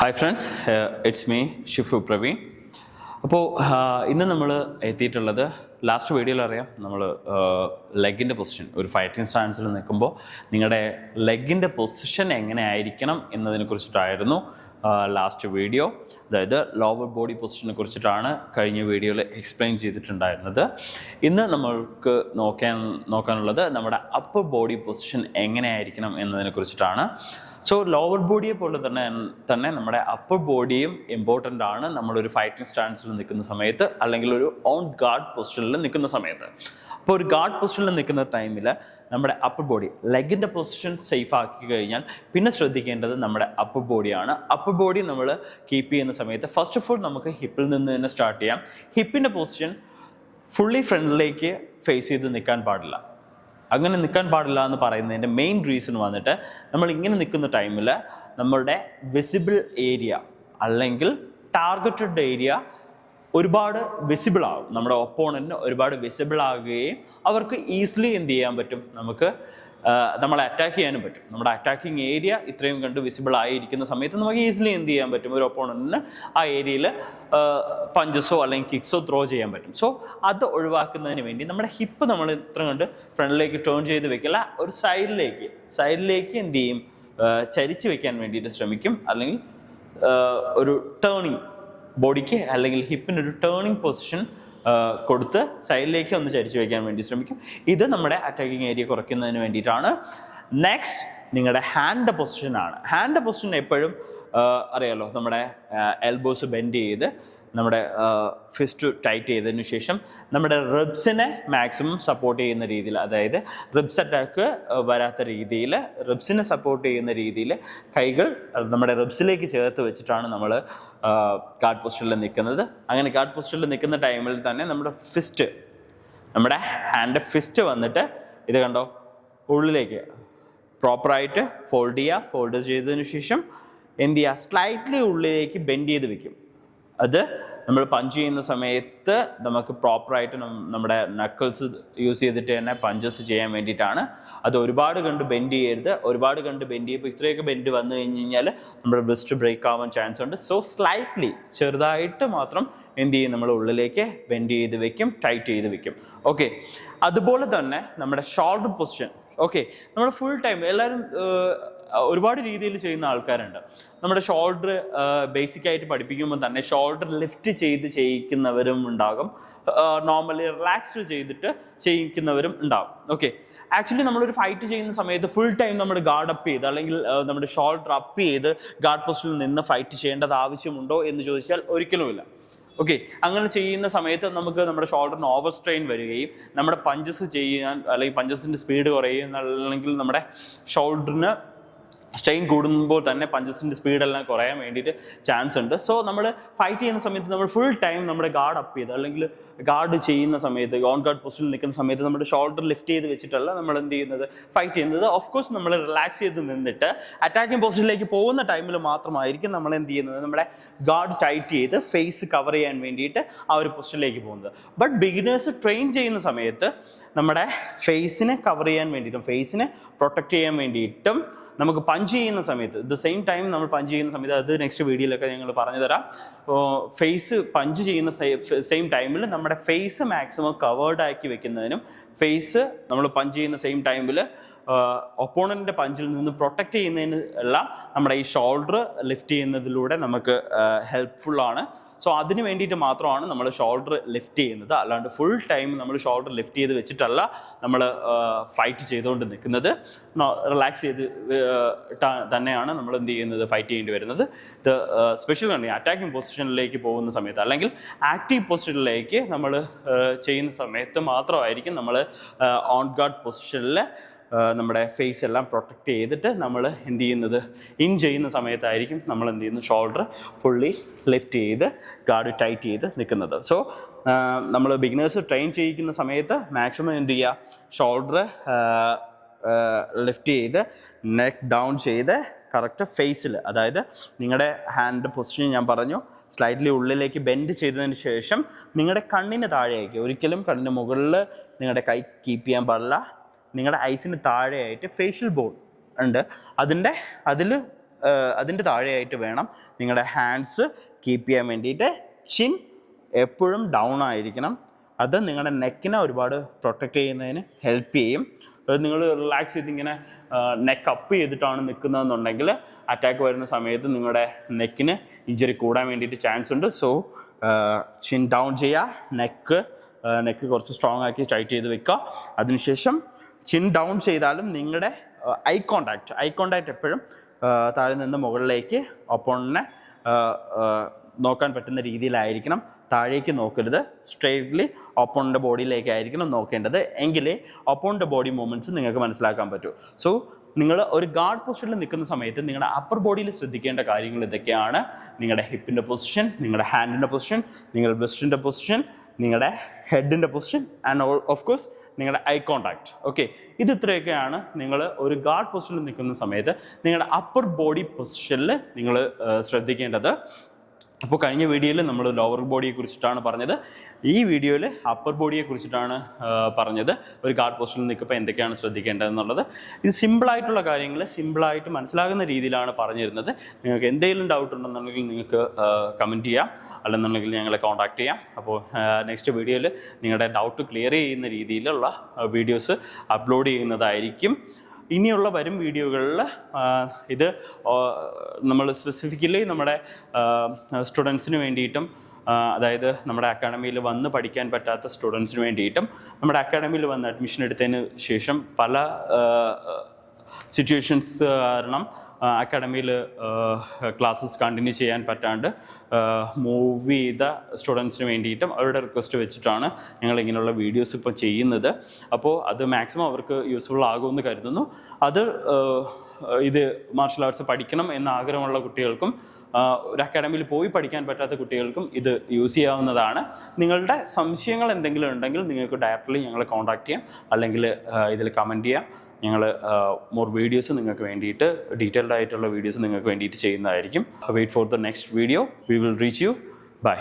Hi friends, it's me Shifu Praveen. അപ്പോൾ ഇന്ന് നമ്മൾ എത്തിയിട്ടുള്ളത് ലാസ്റ്റ് വീഡിയോയിൽ അറിയാം, നമ്മൾ ലെഗിൻ്റെ പൊസിഷൻ ഒരു ഫൈറ്റിംഗ് സ്റ്റാൻസിൽ നിൽക്കുമ്പോൾ നിങ്ങളുടെ ലെഗിൻ്റെ പൊസിഷൻ എങ്ങനെ ആയിരിക്കണം എന്നതിനെ കുറിച്ചിട്ടായിരുന്നു ലാസ്റ്റ് വീഡിയോ. അതായത് ലോവർ ബോഡി പൊസിഷനെ കുറിച്ചിട്ടാണ് കഴിഞ്ഞ വീഡിയോയിൽ എക്സ്പ്ലെയിൻ ചെയ്തിട്ടുണ്ടായിരുന്നത്. ഇന്ന് നമ്മൾക്ക് നോക്കാനുള്ളത് നമ്മുടെ അപ്പർ ബോഡി പൊസിഷൻ എങ്ങനെയായിരിക്കണം എന്നതിനെ കുറിച്ചിട്ടാണ്. സോ ലോവർ ബോഡിയെ പോലെ തന്നെ നമ്മുടെ അപ്പർ ബോഡിയും ഇമ്പോർട്ടൻ്റ് ആണ് നമ്മളൊരു ഫൈറ്റിംഗ് സ്റ്റാൻസിൽ നിൽക്കുന്ന സമയത്ത്, അല്ലെങ്കിൽ ഒരു ഓൺ ഗാർഡ് പൊസിഷനിൽ നിൽക്കുന്ന സമയത്ത്. അപ്പോൾ ഒരു ഗാർഡ് പൊസിഷനിൽ നിൽക്കുന്ന ടൈമിൽ നമ്മുടെ അപ്പർ ബോഡി ലെഗിൻ്റെ പൊസിഷൻ സേഫ് ആക്കി കഴിഞ്ഞാൽ പിന്നെ ശ്രദ്ധിക്കേണ്ടത് നമ്മുടെ അപ്പർ ബോഡിയാണ്. അപ്പർ ബോഡി നമ്മൾ കീപ്പ് ചെയ്യുന്ന സമയത്ത് ഫസ്റ്റ് ഓഫ് ഓൾ നമുക്ക് ഹിപ്പിൽ നിന്ന് തന്നെ സ്റ്റാർട്ട് ചെയ്യാം. ഹിപ്പിൻ്റെ പൊസിഷൻ ഫുള്ളി ഫ്രണ്ടിലേക്ക് ഫേസ് ചെയ്ത് നിൽക്കാൻ പാടില്ല. അങ്ങനെ നിൽക്കാൻ പാടില്ല എന്ന് പറയുന്നതിൻ്റെ മെയിൻ റീസൺ വന്നിട്ട്, നമ്മൾ ഇങ്ങനെ നിൽക്കുന്ന ടൈമിൽ നമ്മളുടെ വിസിബിൾ ഏരിയ അല്ലെങ്കിൽ ടാർഗറ്റഡ് ഏരിയ ഒരുപാട് വിസിബിൾ ആകും. നമ്മുടെ ഒപ്പോണൻറ്റിന് ഒരുപാട് വിസിബിൾ ആകുകയും അവർക്ക് ഈസിലി എന്ത് ചെയ്യാൻ പറ്റും, നമ്മളെ അറ്റാക്ക് ചെയ്യാനും പറ്റും. നമ്മുടെ അറ്റാക്കിങ് ഏരിയ ഇത്രയും കണ്ട് വിസിബിൾ ആയിരിക്കുന്ന സമയത്ത് നമുക്ക് ഈസിലി എന്ത് ചെയ്യാൻ പറ്റും, ഒരു ഒപ്പോണൻറ്റിന് ആ ഏരിയയിൽ പഞ്ചസോ അല്ലെങ്കിൽ കിക്സോ ത്രോ ചെയ്യാൻ പറ്റും. സോ അത് ഒഴിവാക്കുന്നതിന് വേണ്ടി നമ്മുടെ ഹിപ്പ് നമ്മൾ ഇത്ര കണ്ട് ഫ്രണ്ടിലേക്ക് ടേൺ ചെയ്ത് വെക്കില്ല, ഒരു സൈഡിലേക്ക് എന്ത് ചെയ്യും, ചരിച്ച് വെക്കാൻ വേണ്ടിയിട്ട് ശ്രമിക്കും. അല്ലെങ്കിൽ ഒരു ടേണിങ് ബോഡിക്ക് അല്ലെങ്കിൽ ഹിപ്പിനൊരു ടേണിങ് പൊസിഷൻ കൊടുത്ത് സൈഡിലേക്ക് ഒന്ന് ചരിച്ച് വയ്ക്കാൻ വേണ്ടി ശ്രമിക്കും. ഇത് നമ്മുടെ അറ്റാക്കിങ് ഏരിയ കുറയ്ക്കുന്നതിന് വേണ്ടിയിട്ടാണ്. നെക്സ്റ്റ് നിങ്ങളുടെ ഹാൻഡ് പൊസിഷനാണ്. ഹാൻഡ് പൊസിഷൻ എപ്പോഴും അറിയാലോ, നമ്മുടെ എൽബോസ് ബെൻഡ് ചെയ്ത് നമ്മുടെ ഫിസ്റ്റ് ടൈറ്റ് ചെയ്തതിന് ശേഷം നമ്മുടെ റിബ്സിനെ മാക്സിമം സപ്പോർട്ട് ചെയ്യുന്ന രീതിയിൽ, അതായത് റിബ്സ് അറ്റാക്ക് വരാത്ത രീതിയിൽ, റിബ്സിനെ സപ്പോർട്ട് ചെയ്യുന്ന രീതിയിൽ കൈകൾ നമ്മുടെ റിബ്സിലേക്ക് ചേർത്ത് വെച്ചിട്ടാണ് നമ്മൾ ഗാർഡ് പൊസിഷനിൽ നിൽക്കുന്നത്. അങ്ങനെ ഗാർഡ് പൊസിഷനിൽ നിൽക്കുന്ന ടൈമിൽ തന്നെ നമ്മുടെ ഹാൻഡ് ഫിസ്റ്റ് വന്നിട്ട് ഇത് കണ്ടോ, ഉള്ളിലേക്ക് പ്രോപ്പറായിട്ട് ഫോൾഡ് ചെയ്തതിന് ശേഷം എന്ത് ചെയ്യുക, സ്ലൈറ്റ്ലി ഉള്ളിലേക്ക് ബെൻഡ് ചെയ്ത് വെക്കും. അത് നമ്മൾ പഞ്ച് ചെയ്യുന്ന സമയത്ത് നമുക്ക് പ്രോപ്പറായിട്ട് നമ്മുടെ നക്കിൾസ് യൂസ് ചെയ്തിട്ട് തന്നെ പഞ്ചസ് ചെയ്യാൻ വേണ്ടിയിട്ടാണ്. അത് ഒരുപാട് കണ്ട് ബെൻഡ് ചെയ്യരുത്. ഒരുപാട് കണ്ട് ബെൻഡ് ചെയ്യുമ്പോൾ ഇത്രയൊക്കെ ബെൻഡ് വന്നു കഴിഞ്ഞ് കഴിഞ്ഞാൽ നമ്മുടെ ബ്രിസ്റ്റ് ബ്രേക്ക് ആവാൻ ചാൻസ് ഉണ്ട്. സോ സ്ലൈറ്റ്ലി ചെറുതായിട്ട് മാത്രം എന്ത് ചെയ്യും, നമ്മൾ ഉള്ളിലേക്ക് ബെൻഡ് ചെയ്ത് വെക്കും, ടൈറ്റ് ചെയ്ത് വെക്കും. ഓക്കെ, അതുപോലെ തന്നെ നമ്മുടെ ഷോൾഡർ പൊസിഷൻ. ഓക്കെ, നമ്മൾ ഫുൾ ടൈം എല്ലാവരും ഒരുപാട് രീതിയിൽ ചെയ്യുന്ന ആൾക്കാരുണ്ട്. നമ്മുടെ ഷോൾഡർ ബേസിക്കായിട്ട് പഠിപ്പിക്കുമ്പോൾ തന്നെ ഷോൾഡർ ലിഫ്റ്റ് ചെയ്ത് ചെയ്യിക്കുന്നവരും ഉണ്ടാകും, നോർമലി റിലാക്സ്ഡ് ചെയ്തിട്ട് ചെയ്യിക്കുന്നവരും ഉണ്ടാകും. ഓക്കെ, ആക്ച്വലി നമ്മളൊരു ഫൈറ്റ് ചെയ്യുന്ന സമയത്ത് ഫുൾ ടൈം നമ്മൾ ഗാർഡ് അപ്പ് ചെയ്ത് അല്ലെങ്കിൽ നമ്മുടെ ഷോൾഡർ അപ്പ് ചെയ്ത് ഗാർഡ് പൊസിഷനിൽ നിന്ന് ഫൈറ്റ് ചെയ്യേണ്ടത് ആവശ്യമുണ്ടോ എന്ന് ചോദിച്ചാൽ ഒരിക്കലുമില്ല. ഓക്കെ, അങ്ങനെ ചെയ്യുന്ന സമയത്ത് നമുക്ക് നമ്മുടെ ഷോൾഡറിന് ഓവർ സ്ട്രെയിൻ വരികയും നമ്മുടെ പഞ്ചസ് ചെയ്യാൻ അല്ലെങ്കിൽ പഞ്ചസിൻ്റെ സ്പീഡ് കുറയുകയും, അല്ലെങ്കിൽ നമ്മുടെ ഷോൾഡറിന് സ്ട്രെയിൻ കൂടുമ്പോൾ തന്നെ പഞ്ചസിൻ്റെ സ്പീഡെല്ലാം കുറയാൻ വേണ്ടിയിട്ട് ചാൻസ് ഉണ്ട്. സോ നമ്മൾ ഫൈറ്റ് ചെയ്യുന്ന സമയത്ത് നമ്മൾ ഫുൾ ടൈം നമ്മുടെ ഗാർഡ് അപ്പ് ചെയ്ത് അല്ലെങ്കിൽ ഗാർഡ് ചെയ്യുന്ന സമയത്ത്, ഓൺ ഗാർഡ് പൊസിഷനിൽ നിൽക്കുന്ന സമയത്ത് നമ്മുടെ ഷോൾഡർ ലിഫ്റ്റ് ചെയ്ത് വെച്ചിട്ടല്ല നമ്മൾ എന്ത് ചെയ്യുന്നത്, ഫൈറ്റ് ചെയ്യുന്നത്. ഓഫ് കോഴ്സ് നമ്മൾ റിലാക്സ് ചെയ്ത് നിന്നിട്ട് അറ്റാക്കിംഗ് പൊസിഷനിലേക്ക് പോകുന്ന ടൈമിൽ മാത്രമായിരിക്കും നമ്മൾ എന്ത് ചെയ്യുന്നത്, നമ്മുടെ ഗാർഡ് ടൈറ്റ് ചെയ്ത് ഫേസ് കവർ ചെയ്യാൻ വേണ്ടിയിട്ട് ആ ഒരു പൊസിഷനിലേക്ക് പോകുന്നത്. ബട്ട് ബിഗിനേഴ്സ് ട്രെയിൻ ചെയ്യുന്ന സമയത്ത് നമ്മുടെ ഫേസിനെ കവർ ചെയ്യാൻ വേണ്ടിയിട്ടും ഫേസിനെ പ്രൊട്ടക്റ്റ് ചെയ്യാൻ വേണ്ടിയിട്ടും നമുക്ക് പഞ്ച് ചെയ്യുന്ന സമയത്ത്, ദ സെയിം ടൈം നമ്മൾ പഞ്ച് ചെയ്യുന്ന സമയത്ത്, അത് നെക്സ്റ്റ് വീഡിയോയിലൊക്കെ ഞങ്ങൾ പറഞ്ഞു തരാം. ഫേസ് പഞ്ച് ചെയ്യുന്ന സെയിം ടൈമിൽ നമ്മുടെ ഫേസ് മാക്സിമം കവേർഡ് ആക്കി വെക്കുന്നതിനും, ഫേസ് നമ്മൾ പഞ്ച് ചെയ്യുന്ന സെയിം ടൈമിൽ ഒപ്പോണൻറ്റിൻ്റെ പഞ്ചിൽ നിന്ന് പ്രൊട്ടക്റ്റ് ചെയ്യുന്നതിന് എല്ലാം നമ്മുടെ ഈ ഷോൾഡർ ലിഫ്റ്റ് ചെയ്യുന്നതിലൂടെ നമുക്ക് ഹെൽപ്ഫുള്ളാണ്. സോ അതിന് വേണ്ടിയിട്ട് മാത്രമാണ് നമ്മൾ ഷോൾഡർ ലിഫ്റ്റ് ചെയ്യുന്നത്. അല്ലാണ്ട് ഫുൾ ടൈം നമ്മൾ ഷോൾഡർ ലിഫ്റ്റ് ചെയ്ത് വെച്ചിട്ടല്ല നമ്മൾ ഫൈറ്റ് ചെയ്തുകൊണ്ട് നിൽക്കുന്നത്. റിലാക്സ് ചെയ്ത് തന്നെയാണ് നമ്മൾ എന്ത് ചെയ്യുന്നത്, ഫൈറ്റ് ചെയ്യേണ്ടി വരുന്നത്. ഇത് സ്പെഷ്യലി അറ്റാക്കിംഗ് പൊസിഷനിലേക്ക് പോകുന്ന സമയത്ത് അല്ലെങ്കിൽ ആക്റ്റീവ് പൊസിഷനിലേക്ക് നമ്മൾ ചെയ്യുന്ന സമയത്ത് മാത്രമായിരിക്കും നമ്മൾ ഓൺ ഗാർഡ് പൊസിഷനിൽ നമ്മുടെ ഫേസ് എല്ലാം പ്രൊട്ടക്റ്റ് ചെയ്തിട്ട് നമ്മൾ എന്ത് ചെയ്യുന്നത്, ഇൻ ചെയ്യുന്ന സമയത്തായിരിക്കും നമ്മൾ എന്ത് ചെയ്യുന്നത്, ഷോൾഡർ ഫുള്ളി ലിഫ്റ്റ് ചെയ്ത് ഗാർഡ് ടൈറ്റ് ചെയ്ത് നിൽക്കുന്നത്. സോ നമ്മൾ ബിഗിനേഴ്സ് ട്രെയിൻ ചെയ്യിക്കുന്ന സമയത്ത് മാക്സിമം എന്ത് ചെയ്യുക, ഷോൾഡർ ലിഫ്റ്റ് ചെയ്ത് നെക്ക് ഡൗൺ ചെയ്ത് കറക്റ്റ് ഫേസിൽ, അതായത് നിങ്ങളുടെ ഹാൻഡ് പൊസിഷൻ ഞാൻ പറഞ്ഞു, സ്ലൈറ്റ്ലി ഉള്ളിലേക്ക് ബെൻഡ് ചെയ്തതിന് ശേഷം നിങ്ങളുടെ കണ്ണിന് താഴെയായിരിക്കും. ഒരിക്കലും കണ്ണിന് മുകളിൽ നിങ്ങളുടെ കൈ കീപ്പ് ചെയ്യാൻ പാടില്ല. നിങ്ങളുടെ ഐസിന് താഴെയായിട്ട് ഫേഷ്യൽ ബോൺ ഉണ്ട്, അതിൽ അതിൻ്റെ താഴെയായിട്ട് വേണം നിങ്ങളുടെ ഹാൻഡ്സ് കീപ്പ് ചെയ്യാൻ വേണ്ടിയിട്ട്. ചിൻ എപ്പോഴും ഡൗൺ ആയിരിക്കണം. അത് നിങ്ങളുടെ നെക്കിനെ ഒരുപാട് പ്രൊട്ടക്റ്റ് ചെയ്യുന്നതിന് ഹെൽപ്പ് ചെയ്യും. നിങ്ങൾ റിലാക്സ് ചെയ്ത് ഇങ്ങനെ നെക്ക് അപ്പ് ചെയ്തിട്ടാണ് നിൽക്കുന്നതെന്നുണ്ടെങ്കിൽ അറ്റാക്ക് വരുന്ന സമയത്ത് നിങ്ങളുടെ നെക്കിന് ഇഞ്ചറി കൂടാൻ വേണ്ടിയിട്ട് ചാൻസ് ഉണ്ട്. സോ ചിൻ ഡൗൺ ചെയ്യുക, നെക്ക് കുറച്ച് സ്ട്രോങ് ആക്കി ടൈറ്റ് ചെയ്ത് വെക്കുക. അതിനുശേഷം ചിൻ ഡൗൺ ചെയ്താലും നിങ്ങളുടെ ഐ കോണ്ടാക്ട് എപ്പോഴും താഴെ നിന്ന് മുകളിലേക്ക് ഒപ്പോണന്റിനെ നോക്കാൻ പറ്റുന്ന രീതിയിലായിരിക്കണം. താഴേക്ക് നോക്കരുത്, സ്ട്രെയിറ്റ്ലി ഒപ്പോണൻ്റെ ബോഡിയിലേക്കായിരിക്കണം നോക്കേണ്ടത്. എങ്കിലേ ഒപ്പോണൻ്റെ ബോഡി മൂവ്മെൻറ്റ്സ് നിങ്ങൾക്ക് മനസ്സിലാക്കാൻ പറ്റൂ. സോ നിങ്ങൾ ഒരു ഗാർഡ് പൊസിഷനിൽ നിൽക്കുന്ന സമയത്ത് നിങ്ങളുടെ അപ്പർ ബോഡിയിൽ ശ്രദ്ധിക്കേണ്ട കാര്യങ്ങൾ ഇതൊക്കെയാണ്. നിങ്ങളുടെ ഹിപ്പിൻ്റെ പൊസിഷൻ, നിങ്ങളുടെ ഹാൻഡിൻ്റെ പൊസിഷൻ, നിങ്ങളുടെ ബ്രസ്റ്റിൻ്റെ പൊസിഷൻ, നിങ്ങളുടെ ഹെഡിൻ്റെ പൊസിഷൻ ആൻഡ് ഓഫ് കോഴ്സ് നിങ്ങളുടെ ഐ കോണ്ടാക്ട്. ഓക്കെ, ഇത് ഇത്രയൊക്കെയാണ് നിങ്ങൾ ഒരു ഗാർഡ് പൊസിഷനിൽ നിൽക്കുന്ന സമയത്ത് നിങ്ങളുടെ അപ്പർ ബോഡി പൊസിഷനിൽ നിങ്ങൾ ശ്രദ്ധിക്കേണ്ടത്. അപ്പോൾ കഴിഞ്ഞ വീഡിയോയിൽ നമ്മൾ ലോവർ ബോഡിയെ കുറിച്ചിട്ടാണ് പറഞ്ഞത്. ഈ വീഡിയോയിൽ അപ്പർ ബോഡിയെ കുറിച്ചിട്ടാണ് പറഞ്ഞത്. ഒരു ഗാർഡ് പൊസിഷനിൽ നിൽക്കുമ്പോൾ എന്തൊക്കെയാണ് ശ്രദ്ധിക്കേണ്ടതെന്നുള്ളത്. ഇത് സിമ്പിളായിട്ടുള്ള കാര്യങ്ങൾ സിമ്പിളായിട്ട് മനസ്സിലാകുന്ന രീതിയിലാണ് പറഞ്ഞിരുന്നത്. നിങ്ങൾക്ക് എന്തെങ്കിലും ഡൗട്ട് ഉണ്ടെന്നുണ്ടെങ്കിൽ നിങ്ങൾക്ക് കമൻറ്റ് ചെയ്യാം, അല്ലെന്നുണ്ടെങ്കിൽ ഞങ്ങളെ കോൺടാക്ട് ചെയ്യാം. അപ്പോൾ നെക്സ്റ്റ് വീഡിയോയിൽ നിങ്ങളുടെ ഡൗട്ട് ക്ലിയർ ചെയ്യുന്ന രീതിയിലുള്ള വീഡിയോസ് അപ്ലോഡ് ചെയ്യുന്നതായിരിക്കും. ഇനിയുള്ള വരും വീഡിയോകളിൽ ഇത് നമ്മൾ സ്പെസിഫിക്കലി നമ്മുടെ സ്റ്റുഡൻസിന് വേണ്ടിയിട്ടും, അതായത് നമ്മുടെ അക്കാഡമിയിൽ വന്ന് പഠിക്കാൻ പറ്റാത്ത സ്റ്റുഡൻസിന് വേണ്ടിയിട്ടും, നമ്മുടെ അക്കാഡമിയിൽ വന്ന് അഡ്മിഷൻ എടുത്തതിന് ശേഷം പല സിറ്റുവേഷൻസ് കാരണം അക്കാഡമിയിൽ ക്ലാസ്സസ് കണ്ടിന്യൂ ചെയ്യാൻ പറ്റാണ്ട് മൂവ് ചെയ്ത സ്റ്റുഡൻസിന് വേണ്ടിയിട്ടും അവരുടെ റിക്വസ്റ്റ് വെച്ചിട്ടാണ് ഞങ്ങൾ ഇങ്ങനെയുള്ള വീഡിയോസ് ഇപ്പോൾ ചെയ്യുന്നത്. അപ്പോൾ അത് മാക്സിമം അവർക്ക് യൂസ്ഫുൾ ആകുമെന്ന് കരുതുന്നു. അത് ഇത് മാർഷൽ ആർട്സ് പഠിക്കണം എന്ന ആഗ്രഹമുള്ള കുട്ടികൾക്കും ഒരു അക്കാഡമിയിൽ പോയി പഠിക്കാൻ പറ്റാത്ത കുട്ടികൾക്കും ഇത് യൂസ് ചെയ്യാവുന്നതാണ്. നിങ്ങളുടെ സംശയങ്ങൾ എന്തെങ്കിലും ഉണ്ടെങ്കിൽ നിങ്ങൾക്ക് ഡയറക്റ്റ്ലി ഞങ്ങളെ കോൺടാക്ട് ചെയ്യാം, അല്ലെങ്കിൽ ഇതിൽ കമൻറ്റ് ചെയ്യാം. ഞങ്ങൾ മോർ വീഡിയോസ് നിങ്ങൾക്ക് വേണ്ടിയിട്ട്, ഡീറ്റെയിൽഡ് ആയിട്ടുള്ള വീഡിയോസ് നിങ്ങൾക്ക് വേണ്ടിയിട്ട് ചെയ്യുന്നതായിരിക്കും. Wait for the next video. We will reach you. By.